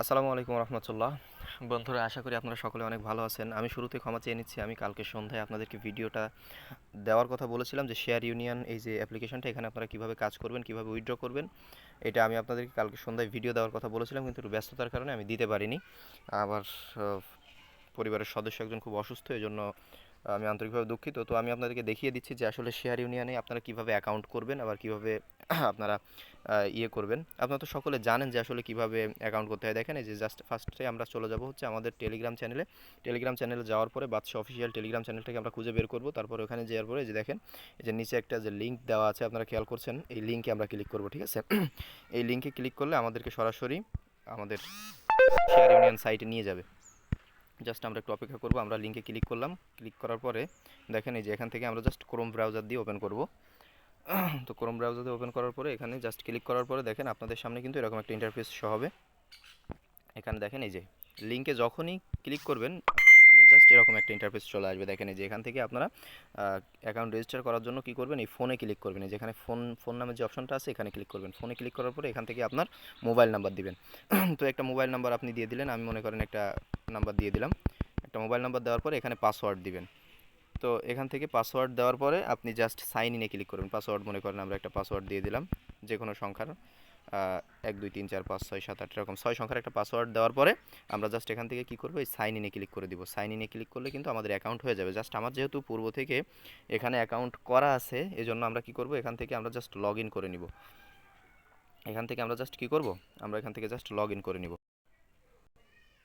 আসসালামু আলাইকুম রহমতুল্লাহ। বন্ধুরা, আশা করি আপনারা সকলে অনেক ভালো আছেন। আমি শুরুতে ক্ষমা চেয়ে নিচ্ছি, আমি কালকে সন্ধ্যায় আপনাদেরকে ভিডিওটা দেওয়ার কথা বলেছিলাম যে শেয়ার ইউনিয়ন এই যে অ্যাপ্লিকেশনটা, এখানে আপনারা কীভাবে কাজ করবেন, কীভাবে উইথড্র করবেন, এটা আমি আপনাদেরকে কালকে সন্ধ্যায় ভিডিও দেওয়ার কথা বলেছিলাম, কিন্তু একটু ব্যস্ততার কারণে আমি দিতে পারিনি। আমার পরিবারের সদস্য একজন খুব অসুস্থ, এই জন্য আমি আন্তরিকভাবে দুঃখিত। তো আমি আপনাদেরকে দেখিয়ে দিচ্ছি যে আসলে শেয়ার ইউনিয়নে আপনারা কিভাবে অ্যাকাউন্ট করবেন, আবার কিভাবে আপনারা ইয়ে করবেন। আপনারা তো সকলে জানেন যে আসলে কিভাবে অ্যাকাউন্ট করতে হয়। দেখেন, এই যে জাস্ট ফার্স্টে আমরা চলে যাব হচ্ছে আমাদের টেলিগ্রাম চ্যানেলে যাওয়ার পরে বাদশা অফিসিয়াল টেলিগ্রাম চ্যানেলটাকে আমরা খুঁজে বের করব। তারপর ওখানে যাওয়ার পরে যে দেখেন, এই যে নিচে একটা যে লিঙ্ক দেওয়া আছে, আপনারা খেয়াল করছেন, এই লিঙ্কে আমরা ক্লিক করব, ঠিক আছে? এই লিঙ্কে ক্লিক করলে আমাদেরকে সরাসরি আমাদের শেয়ার ইউনিয়ন সাইটে নিয়ে যাবে। জাস্ট আমরা একটু অপেক্ষা করব। আমরা লিঙ্কে ক্লিক করলাম, ক্লিক করার পরে দেখেন এই যে এখান থেকে আমরা জাস্ট ক্রোম ব্রাউজার দিয়ে ওপেন করব। তো ক্রোম ব্রাউজার দিয়ে ওপেন করার পরে এখানে জাস্ট ক্লিক করার পরে দেখেন আপনাদের সামনে কিন্তু এরকম একটা ইন্টারফেস শো হবে। এখানে দেখেন এই যে লিঙ্কে যখনই ক্লিক করবেন আপনাদের সামনে জাস্ট এরকম একটা ইন্টারফেস চলে আসবে। দেখেন এই যে এখান থেকে আপনারা অ্যাকাউন্ট রেজিস্টার করার জন্য কি করবেন, এই ফোনে ক্লিক করবেন। এই যেখানে ফোন নামের যে অপশনটা আছে এখানে ক্লিক করবেন। ফোনে ক্লিক করার পরে এখান থেকে আপনার মোবাইল নাম্বার দিবেন। তো একটা মোবাইল নাম্বার আপনি দিয়ে দিলেন, আমি মনে করেন একটা নাম্বার দিয়ে দিলাম। একটা মোবাইল নাম্বার দেওয়ার পরে এখানে পাসওয়ার্ড দিবেন। তো এখান থেকে পাসওয়ার্ড দেওয়ার পরে আপনি জাস্ট সাইন ইনে ক্লিক করবেন। পাসওয়ার্ড মনে করেন আমরা একটা পাসওয়ার্ড দিয়ে দিলাম, যে কোনো সংখ্যার 1 2 3 4 5 6 7 8 এরকম 6 সংখ্যার একটা পাসওয়ার্ড দেওয়ার পরে আমরা জাস্ট এখান থেকে কী করবো, এই সাইন ইনে ক্লিক করে দিব। সাইন ইনে ক্লিক করলে কিন্তু আমাদের অ্যাকাউন্ট হয়ে যাবে। জাস্ট আমার যেহেতু পূর্ব থেকে এখানে অ্যাকাউন্ট করা আছে, এজন্য আমরা কি করব, এখান থেকে আমরা জাস্ট লগ ইন করে নিব। এখান থেকে আমরা জাস্ট কী করব, আমরা এখান থেকে জাস্ট লগ ইন করে নিব।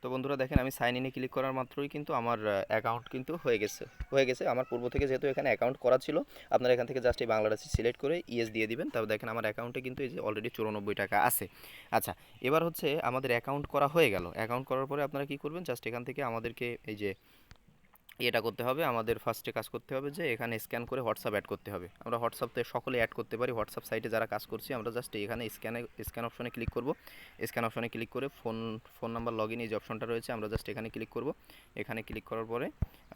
তো বন্ধুরা দেখেন, আমি সাইন ইনে ক্লিক করার মাত্রই কিন্তু আমার অ্যাকাউন্ট কিন্তু হয়ে গেছে আমার পূর্ব থেকে, যেহেতু এখানে অ্যাকাউন্ট করা ছিল। আপনারা এখান থেকে জাস্ট এই বাংলাদেশি সিলেক্ট করে ইয়েস দিয়ে দিবেন। তারপর দেখেন আমার অ্যাকাউন্টে কিন্তু এই যে অলরেডি 94 টাকা আছে। আচ্ছা, এবার হচ্ছে আমাদের অ্যাকাউন্ট করা হয়ে গেল। অ্যাকাউন্ট করার পরে আপনারা কী করবেন, জাস্ট এখান থেকে আমাদেরকে এই যে এটা করতে হবে, আমাদের ফার্স্টে কাজ করতে হবে যে এখানে স্ক্যান করে হোয়াটসঅ্যাপ অ্যাড করতে হবে। আমরা হোয়াটসঅ্যাপে সকলে অ্যাড করতে পারি, হোয়াটসঅ্যাপ সাইটে যারা কাজ করছি আমরা জাস্ট এখানে স্ক্যান অপশনে ক্লিক করব। স্ক্যান অপশনে ক্লিক করে ফোন নাম্বার লগ ইন এই যে অপশনটা রয়েছে আমরা জাস্ট এখানে ক্লিক করব। এখানে ক্লিক করার পরে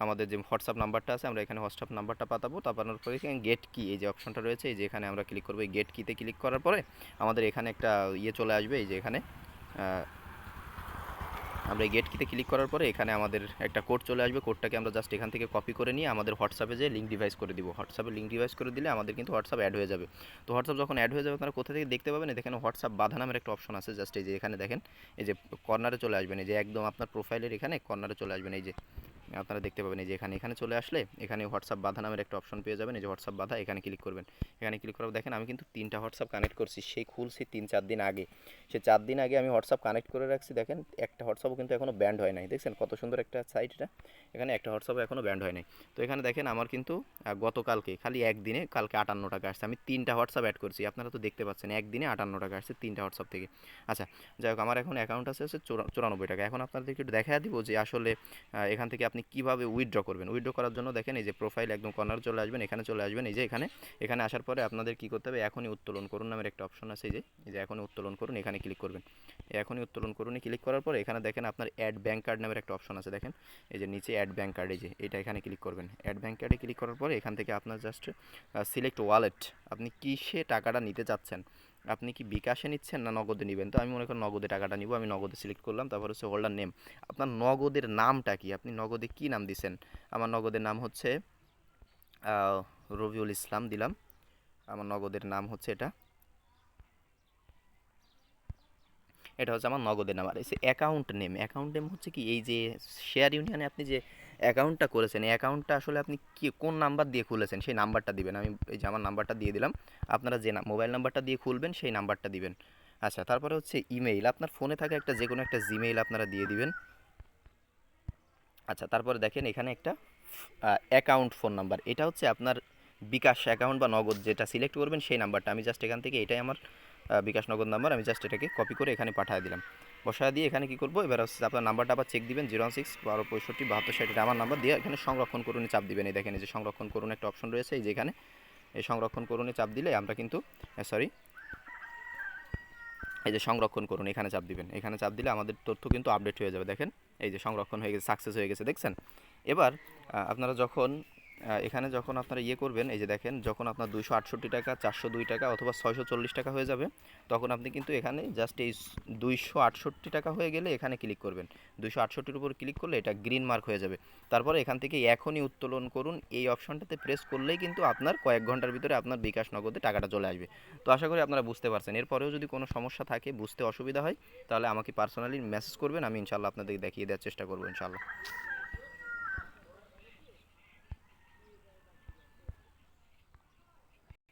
আমাদের যে হোয়াটসঅ্যাপ নাম্বারটা আছে আমরা এখানে হোয়াটসঅ্যাপ নাম্বারটা পাতাবো। তারপর পরে এখানে গেট কি এই যে অপশনটা রয়েছে, এই যে এখানে আমরা ক্লিক করবো। এই গেট কিতে ক্লিক করার পরে আমাদের এখানে একটা ইয়ে চলে আসবে। এই যে এখানে আমরা এই গেট কিতে ক্লিক করার পরে এখানে আমাদের একটা কোড চলে আসবে। কোডটাকে আমরা জাস্ট এখান থেকে কপি করে নিয়ে আমাদের হোয়াটসঅ্যাপে যে লিঙ্ক ডিভাইস করে দিব। হোয়াটসঅ্যাপে লিঙ্ক ডিভাইস করে দিলে আমাদের কিন্তু হোয়াটসঅ্যাপ অ্যাড হয়ে যাবে। তো হোয়াটসঅ্যাপ যখন অ্যাড হয়ে যাবে আপনারা কোথা থেকে দেখতে পাবেন, এখানে হোয়াটসঅ্যাপ বাধা নামের একটা অপশন আছে। জাস্ট এই যে এখানে দেখেন, এই যে কর্নারে চলে আসবেন, এই যে একদম আপনার প্রোফাইলের এখানে কর্নারে চলে আসবেন। এই যে আপনারা দেখতে পাবেন, এই যে এখানে চলে আসলে এখানে হোয়াটসঅ্যাপ বাধা নামের একটা অপশন পেয়ে যাবেন। এই যে হোয়াটসঅ্যাপ বাধা, এখানে ক্লিক করবেন। এখানে ক্লিক করার দেখেন আমি কিন্তু 3টা হোয়াটসঅ্যাপ কানেক্ট করছি, সেই খুলছি 3-4 দিন আগে। সে 4 দিন আগে আমি হোয়াটসঅ্যাপ কানেক্ট করে রাখছি। দেখেন একটা হোয়াটসঅ্যাপও কিন্তু এখনও ব্যান্ড হয় নাই। দেখছেন কত সুন্দর একটা সাইট এটা, এখানে একটা হোয়াটসঅ্যাপও এখনও ব্যান্ড হয় নাই। তো এখানে দেখেন আমার কিন্তু গতকালকে খালি একদিনে কালকে 58 টাকা আসছে। আমি 3টা হোয়াটসঅ্যাপ অ্যাড করছি, আপনারা তো দেখতে পাচ্ছেন একদিনে 58 টাকা আসছে 3টা হোয়াটসঅ্যাপ থেকে। আচ্ছা, যাই হোক, আমার এখন অ্যাকাউন্ট আছে হচ্ছে 94 টাকা। এখন আপনাদেরকে একটু দেখা দিব যে আসলে এখান থেকে আপনি কীভাবে উইথড্র করবেন। উইথড্র করার জন্য দেখেন এই যে প্রোফাইল একদম কর্নারে চলে আসবেন, এখানে চলে আসবেন। এই যে এখানে আসার পরে আপনাদের কী করতে হবে, এখনই উত্তোলন করুন নামের একটা অপশন আছে। এই যে এখনই উত্তোলন করুন, এখানে ক্লিক করবেন। এখনই উত্তোলন করুন ক্লিক করার পরে এখানে দেখেন আপনার অ্যাড ব্যাঙ্ক কার্ড নামের একটা অপশন আছে। দেখেন এই যে নিচে অ্যাড ব্যাঙ্ক কার্ড, এই যে এটা এখানে ক্লিক করবেন। অ্যাড ব্যাঙ্ক কার্ডে ক্লিক করার পরে এখান থেকে আপনার জাস্ট সিলেক্ট ওয়ালেট, আপনি কিসে টাকাটা নিতে চাচ্ছেন, আপনি কি বিকাশে নিচ্ছেন না নগদে নেবেন। তো আমি মনে করি নগদে টাকাটা নিব, আমি নগদে সিলেক্ট করলাম। তারপর হচ্ছে হোল্ডার নেম, আপনার নগদের নামটা কি, আপনি নগদে কি নাম দিচ্ছেন। আমার নগদের নাম হচ্ছে রবিউল ইসলাম দিলাম। আমার নগদের নাম হচ্ছে এটা হচ্ছে আমার নগদের নাম। আর এই অ্যাকাউন্ট নেম হচ্ছে কি, এই যে শেয়ার ইউনিয়নে আপনি যে অ্যাকাউন্টটা করেছেন এই অ্যাকাউন্টটা আসলে আপনি কি কোন নাম্বার দিয়ে খুলেছেন সেই নাম্বারটা দিবেন। আমি এই যে আমার নাম্বারটা দিয়ে দিলাম, আপনারা যে মোবাইল নাম্বারটা দিয়ে খুলবেন সেই নাম্বারটা দিবেন। আচ্ছা, তারপরে হচ্ছে ইমেইল, আপনার ফোনে থাকা একটা যে কোনো একটা জিমেইল আপনারা দিয়ে দিবেন। আচ্ছা, তারপরে দেখেন এখানে একটা অ্যাকাউন্ট ফোন নাম্বার, এটা হচ্ছে আপনার বিকাশ অ্যাকাউন্ট বা নগদ যেটা সিলেক্ট করবেন সেই নাম্বারটা। আমি জাস্ট এখান থেকে এটাই আমার বিকাশ নগদ নাম্বার, আমি জাস্ট এটাকে কপি করে এখানে পাঠিয়ে দিলাম। বসায় দিয়ে এখানে কী করবো, এবার হচ্ছে আপনার নাম্বারটা আবার চেক দিবেন, 016 12 65 72 এটা আমার নাম্বার দিয়ে এখানে সংরক্ষণ করুন চাপ দিবেন। এই দেখেন এই যে সংরক্ষণ করুন একটা অপশন রয়েছে, এই যে এখানে এই সংরক্ষণ করুনে চাপ দিলে আমরা কিন্তু সরি এই যে সংরক্ষণ করুন এখানে চাপ দিবেন। এখানে চাপ দিলে আমাদের তথ্য কিন্তু আপডেট হয়ে যাবে। দেখেন এই যে সংরক্ষণ হয়ে গেছে, সাকসেস হয়ে গেছে, দেখছেন। এবার আপনারা যখন এখানে যখন আপনারা করবেন, এই যে দেখেন, যখন আপনার 268 টাকা, 402 টাকা অথবা 640 টাকা হয়ে যাবে, তখন আপনি কিন্তু এখানে জাস্ট এই 268 টাকা হয়ে গেলে এখানে ক্লিক করবেন। 268-র উপর ক্লিক করলে এটা গ্রিন মার্ক হয়ে যাবে। তারপরে এখান থেকে এখনই উত্তোলন করুন, এই অপশনটাতে প্রেস করলেই কিন্তু আপনার কয়েক ঘন্টার ভিতরে আপনার বিকাশ নগদে টাকাটা চলে আসবে। তো আশা করি আপনারা বুঝতে পারছেন। এরপরেও যদি কোনো সমস্যা থাকে, বুঝতে অসুবিধা হয়, তাহলে আমাকে পার্সোনালি মেসেজ করবেন, আমি ইনশাল্লাহ আপনাদের দেখিয়ে দেওয়ার চেষ্টা করবো ইনশাল্লাহ।